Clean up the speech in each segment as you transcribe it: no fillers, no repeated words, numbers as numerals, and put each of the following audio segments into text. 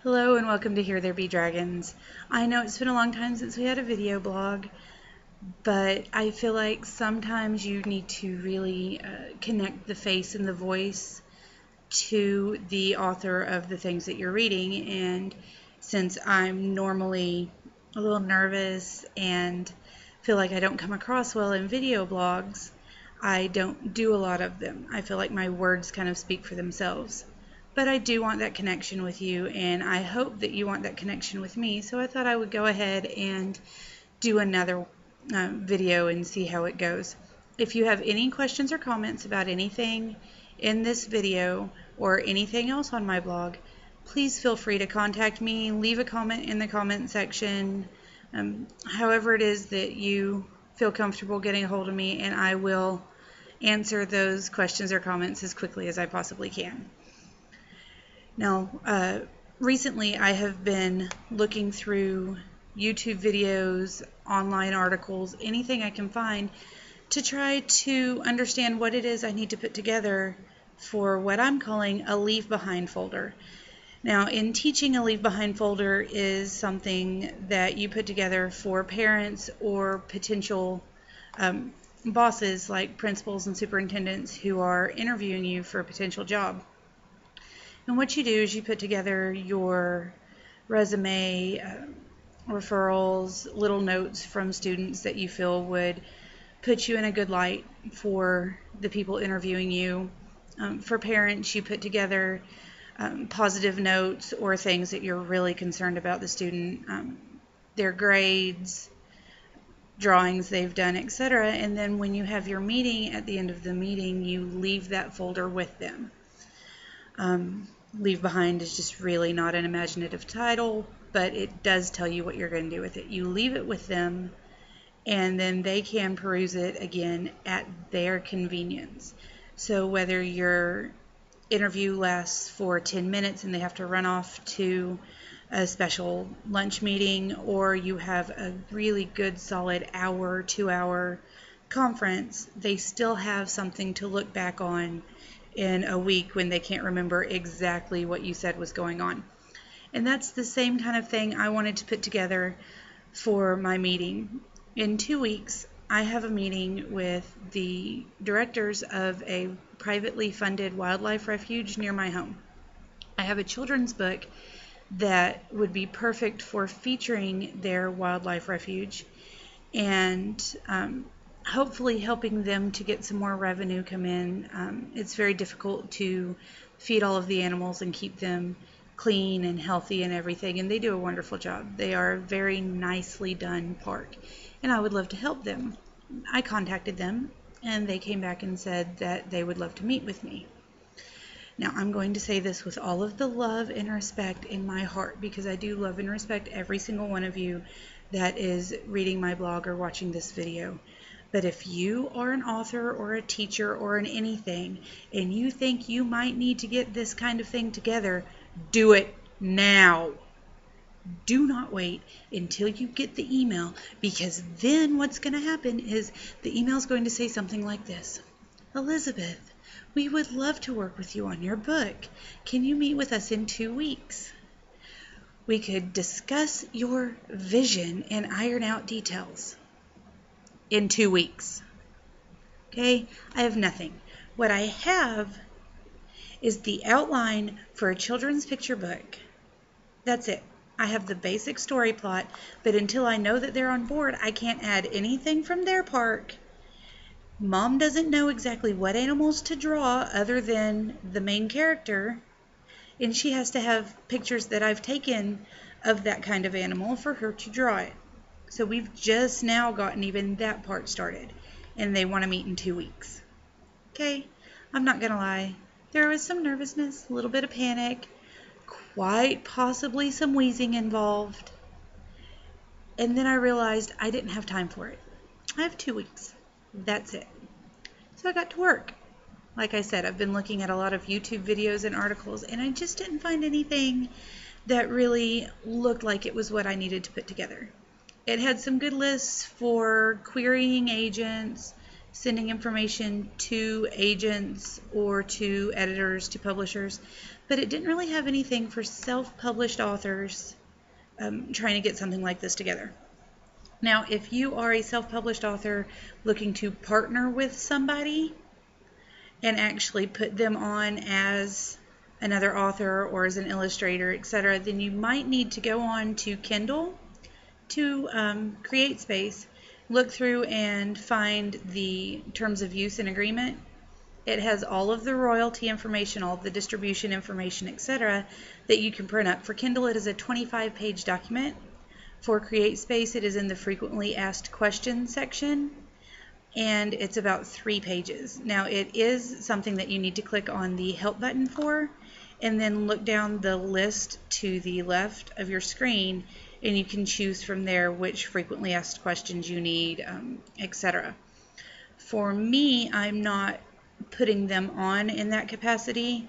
Hello and welcome to Here There Be Dragons. I know it's been a long time since we had a video blog, but I feel like sometimes you need to really connect the face and the voice to the author of the things that you're reading. And since I'm normally a little nervous and feel like I don't come across well in video blogs, I don't do a lot of them. I feel like my words kind of speak for themselves. But I do want that connection with you, and I hope that you want that connection with me. So I thought I would go ahead and do another video and see how it goes. If you have any questions or comments about anything in this video or anything else on my blog, please feel free to contact me. Leave a comment in the comment section, however it is that you feel comfortable getting a hold of me, and I will answer those questions or comments as quickly as I possibly can. Now, recently I have been looking through YouTube videos, online articles, anything I can find to try to understand what it is I need to put together for what I'm calling a Leave Behind folder. Now, in teaching, a Leave Behind folder is something that you put together for parents or potential bosses like principals and superintendents who are interviewing you for a potential job. And what you do is you put together your resume, referrals, little notes from students that you feel would put you in a good light for the people interviewing you. For parents, you put together positive notes or things that you're really concerned about the student, their grades, drawings they've done, etc. And then when you have your meeting, at the end of the meeting, you leave that folder with them. Leave Behind is just really not an imaginative title, but it does tell you what you're going to do with it. You leave it with them, and then they can peruse it again at their convenience. So whether your interview lasts for 10 minutes and they have to run off to a special lunch meeting, or you have a really good solid hour, 2-hour conference, they still have something to look back on in a week when they can't remember exactly what you said was going on. And that's the same kind of thing I wanted to put together for my meeting. In 2 weeks, I have a meeting with the directors of a privately funded wildlife refuge near my home. I have a children's book that would be perfect for featuring their wildlife refuge and hopefully helping them to get some more revenue come in. It's very difficult to feed all of the animals and keep them clean and healthy and everything, and they do a wonderful job. They are a very nicely done park, and I would love to help them. I contacted them, and they came back and said that they would love to meet with me. Now, I'm going to say this with all of the love and respect in my heart, because I do love and respect every single one of you that is reading my blog or watching this video. But if you are an author or a teacher or an anything, and you think you might need to get this kind of thing together, do it now. Do not wait until you get the email, because then what's going to happen is the email is going to say something like this: Elizabeth, we would love to work with you on your book. Can you meet with us in 2 weeks? We could discuss your vision and iron out details in 2 weeks. Okay, I have nothing. What I have is the outline for a children's picture book. That's it. I have the basic story plot, but until I know that they're on board, I can't add anything from their park. Mom doesn't know exactly what animals to draw other than the main character, and she has to have pictures that I've taken of that kind of animal for her to draw it. So we've just now gotten even that part started, and they want to meet in 2 weeks. Okay, I'm not going to lie. There was some nervousness, a little bit of panic, quite possibly some wheezing involved. And then I realized I didn't have time for it. I have 2 weeks. That's it. So I got to work. Like I said, I've been looking at a lot of YouTube videos and articles, and I just didn't find anything that really looked like it was what I needed to put together. It had some good lists for querying agents, sending information to agents or to editors, to publishers, but it didn't really have anything for self-published authors trying to get something like this together. Now, if you are a self-published author looking to partner with somebody and actually put them on as another author or as an illustrator, etc., then you might need to go on to Kindle, to CreateSpace, look through and find the terms of use and agreement. It has all of the royalty information, all of the distribution information, etc., that you can print up. For Kindle, it is a 25-page document. For CreateSpace, it is in the frequently asked questions section, and it's about 3 pages. Now, it is something that you need to click on the help button for, and then look down the list to the left of your screen, and you can choose from there which frequently asked questions you need, etc. For me, I'm not putting them on in that capacity.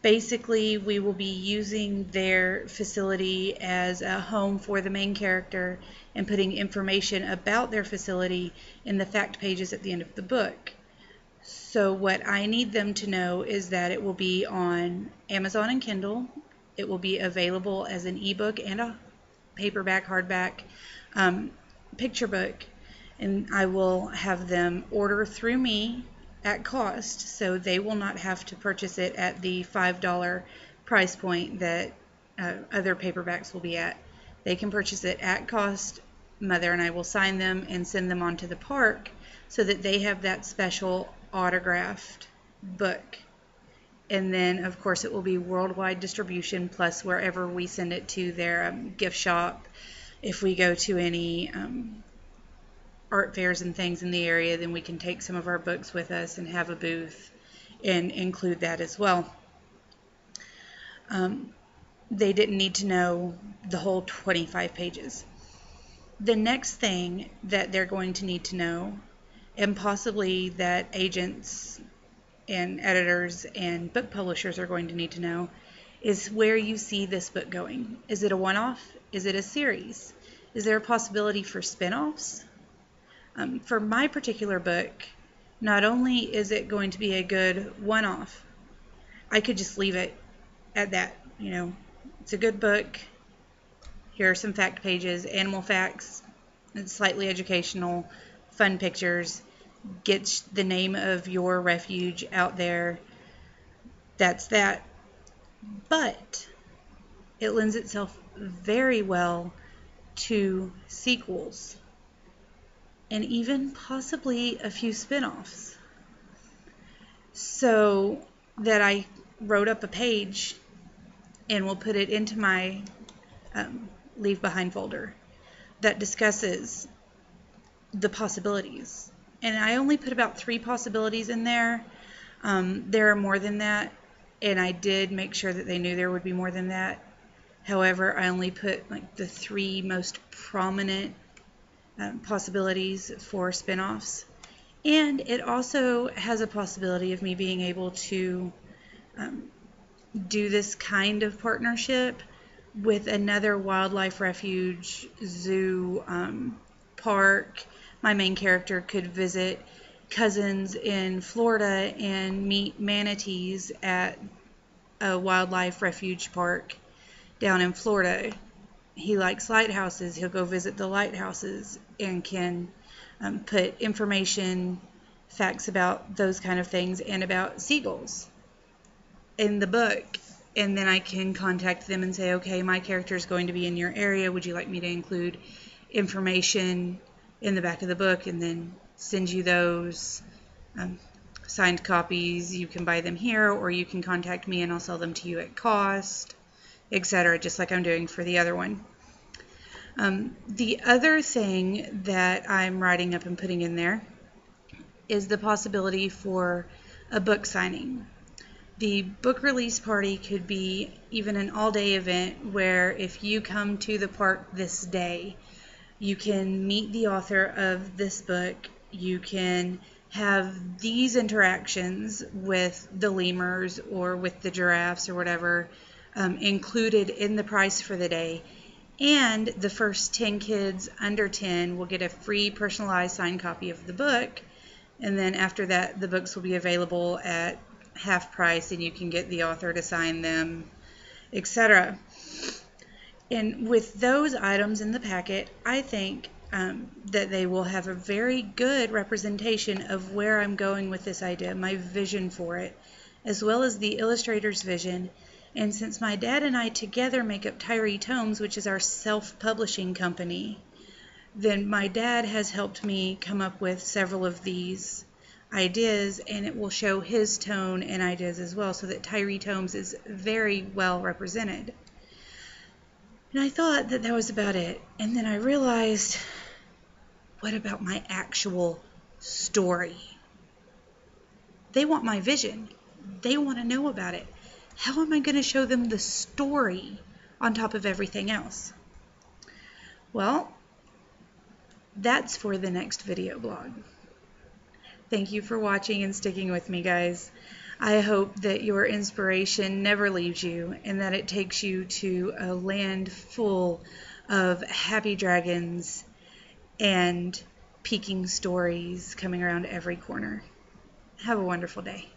Basically, we will be using their facility as a home for the main character and putting information about their facility in the fact pages at the end of the book. So what I need them to know is that it will be on Amazon and Kindle. It will be available as an ebook and a paperback, hardback picture book, and I will have them order through me at cost, so they will not have to purchase it at the $5 price point that other paperbacks will be at. They can purchase it at cost. Mother and I will sign them and send them on to the park so that they have that special autographed book. And then, of course, it will be worldwide distribution, plus wherever we send it to their gift shop. If we go to any art fairs and things in the area, then we can take some of our books with us and have a booth and include that as well. They didn't need to know the whole 25 pages. The next thing that they're going to need to know, and possibly that agents and editors and book publishers are going to need to know, is where you see this book going. Is it a one-off? Is it a series? Is there a possibility for spin-offs? For my particular book, not only is it going to be a good one-off, I could just leave it at that. You know, it's a good book. Here are some fact pages, animal facts, it's slightly educational, fun pictures, gets the name of your refuge out there. That's that. But it lends itself very well to sequels and even possibly a few spin-offs. So that I wrote up a page and will put it into my Leave Behind folder that discusses the possibilities. And I only put about 3 possibilities in there. There are more than that, and I did make sure that they knew there would be more than that. However, I only put like the 3 most prominent possibilities for spin-offs. And it also has a possibility of me being able to do this kind of partnership with another wildlife refuge, zoo, park. My main character could visit cousins in Florida and meet manatees at a wildlife refuge park down in Florida. He likes lighthouses. He'll go visit the lighthouses and can put information, facts about those kind of things and about seagulls in the book. And then I can contact them and say, okay, my character is going to be in your area. Would you like me to include information in the back of the book? And then send you those signed copies. You can buy them here, or you can contact me and I'll sell them to you at cost, etc., just like I'm doing for the other one. The other thing that I'm writing up and putting in there is the possibility for a book signing. The book release party could be even an all-day event where if you come to the park this day, you can meet the author of this book. You can have these interactions with the lemurs or with the giraffes or whatever included in the price for the day. And the first 10 kids under 10 will get a free personalized signed copy of the book And then after that, the books will be available at half price, and you can get the author to sign them, etc. And with those items in the packet, I think that they will have a very good representation of where I'm going with this idea, my vision for it, as well as the illustrator's vision. And since my dad and I together make up Tyree Tomes, which is our self-publishing company, then my dad has helped me come up with several of these ideas, and it will show his tone and ideas as well, so that Tyree Tomes is very well represented. And I thought that that was about it. And then I realized, what about my actual story? They want my vision. They want to know about it. How am I going to show them the story on top of everything else? Well, that's for the next video blog. Thank you for watching and sticking with me, guys. I hope that your inspiration never leaves you and that it takes you to a land full of happy dragons and peaking stories coming around every corner. Have a wonderful day.